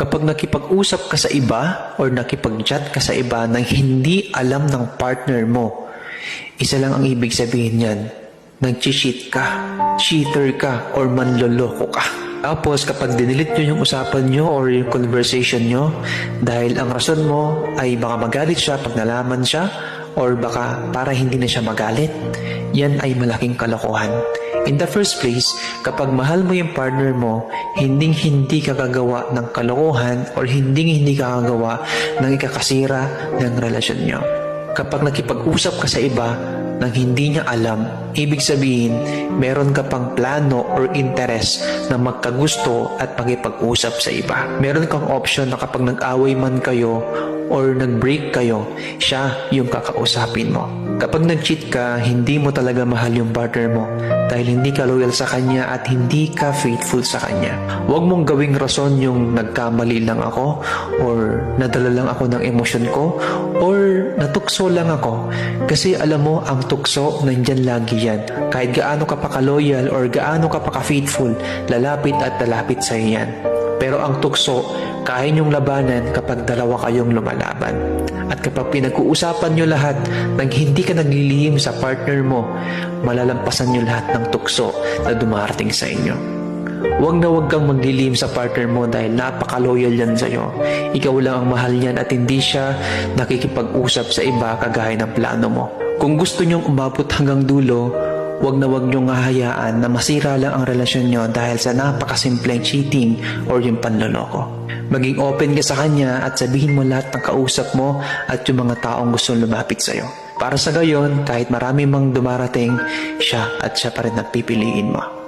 Kapag nakipag-usap ka sa iba or nakipag-chat ka sa iba nang hindi alam ng partner mo, isa lang ang ibig sabihin niyan, nag-cheat ka, cheater ka, or manloloko ka. Tapos kapag dinilit nyo yung usapan nyo or yung conversation nyo, dahil ang rason mo ay baka magalit siya pag nalaman siya, or baka para hindi na siya magalit, yan ay malaking kalokohan. In the first place, kapag mahal mo yung partner mo, hindi ka gagawa ng kalokohan or hindi ka gagawa ng ikakasira ng relasyon nyo. Kapag nakipag-usap ka sa iba nang hindi niya alam, ibig sabihin, meron ka pang plano or interest na magkagusto at makipag-usap sa iba. Meron kang option na kapag nag-away man kayo or nag-break kayo, siya yung kakausapin mo. Kapag nag-cheat ka, hindi mo talaga mahal yung partner mo dahil hindi ka loyal sa kanya at hindi ka faithful sa kanya. Huwag mong gawing rason yung nagkamali lang ako or nadala lang ako ng emosyon ko or natukso lang ako. Kasi alam mo, ang tukso, nandyan lagi yan. Kahit gaano ka pa ka-loyal or gaano ka pa ka-faithful, lalapit at lalapit sa'yo yan. Pero ang tukso, kaya niyong labanan kapag dalawa kayong lumalaban. At kapag pinag-uusapan niyo lahat nang hindi ka naglilihim sa partner mo, malalampasan niyo lahat ng tukso na dumarating sa inyo. Huwag na huwag kang maglilihim sa partner mo dahil napaka-loyal yan sa'yo. Ikaw lang ang mahal niyan at hindi siya nakikipag-usap sa iba kagaya ng plano mo. Kung gusto niyong umabot hanggang dulo, huwag na huwag niyong hahayaan na masira lang ang relasyon niyo dahil sa napakasimpleng cheating or yung panloloko. Maging open ka sa kanya at sabihin mo lahat ng kausap mo at yung mga taong gusto lumapit sa'yo. Para sa gayon, kahit marami mang dumarating, siya pa rin ang pipiliin mo.